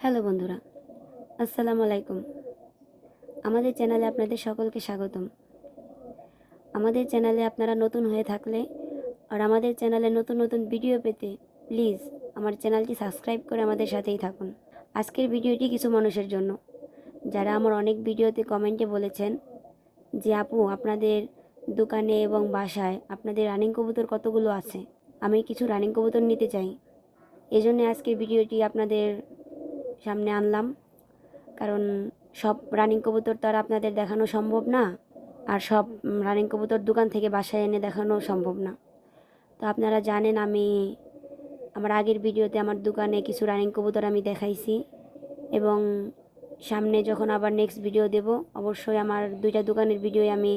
Hello বন্ধুরা, আসসালামু আলাইকুম। আমাদের চ্যানেলে আপনাদের সকলকে স্বাগতম। আমাদের চ্যানেলে আপনারা নতুন হয়ে থাকলে আর আমাদের চ্যানেলে নতুন নতুন ভিডিও পেতে প্লিজ আমার চ্যানেলটি সাবস্ক্রাইব করে আমাদের সাথেই থাকুন। আজকের ভিডিওটি কিছু মানুষের জন্য যারা আমার অনেক ভিডিওতে কমেন্টে বলেছেন যে আপু আপনাদের দোকানে এবং বাসায় আপনাদের রানিং কবুতর কতগুলো আছে, আমি কিছু রানিং কবুতর নিতে চাই। এজন্য আজকের ভিডিওটি আপনাদের সামনে আনলাম, কারণ সব রানিং কবুতর তো আর আপনাদের দেখানো সম্ভব না, আর সব রানিং কবুতর দোকান থেকে বাসায় এনে দেখানো সম্ভব না। তো আপনারা জানেন আমি আমার আগের ভিডিওতে আমার দোকানে কিছু রানিং কবুতর আমি দেখাইছি, এবং সামনে যখন আবার নেক্সট ভিডিও দেব অবশ্যই আমার দুইটা দোকানের ভিডিওই আমি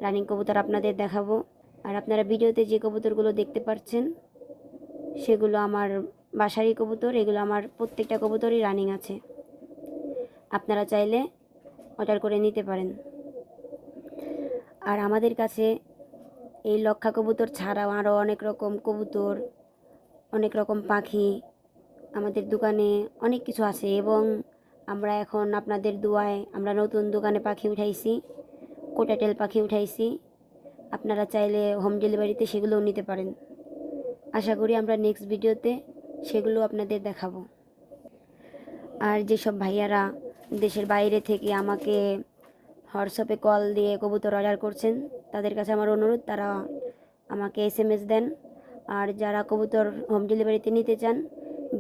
রানিং কবুতর আপনাদের দেখাবো। আর আপনারা ভিডিওতে যে কবুতরগুলো দেখতে পাচ্ছেন সেগুলো আমার বাসারই কবুতর, এগুলো আমার প্রত্যেকটা কবুতরই রানিং আছে, আপনারা চাইলে অর্ডার করে নিতে পারেন। আর আমাদের কাছে এই লক্ষা কবুতর ছাড়াও আরও অনেক রকম কবুতর, অনেক রকম পাখি আমাদের দোকানে অনেক কিছু আছে, এবং আমরা এখন আপনাদের দোয়ায় আমরা নতুন দোকানে পাখি উঠাইছি, কোটাটেল পাখি উঠাইছি। আপনারা চাইলে হোম ডেলিভারিতে সেগুলোও নিতে পারেন। আশা করি আমরা নেক্সট ভিডিওতে সেগুলো আপনাদের দেখাবো। আর যেসব ভাইয়ারা দেশের বাইরে থেকে আমাকে হোয়াটসঅ্যাপে কল দিয়ে কবুতর অর্ডার করছেন তাদের কাছে আমার অনুরোধ, তারা আমাকে SMS দেন। আর যারা কবুতর হোম ডেলিভারিতে নিতে চান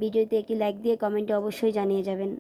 ভিডিওতে একটি লাইক দিয়ে কমেন্টে অবশ্যই জানিয়ে যাবেন।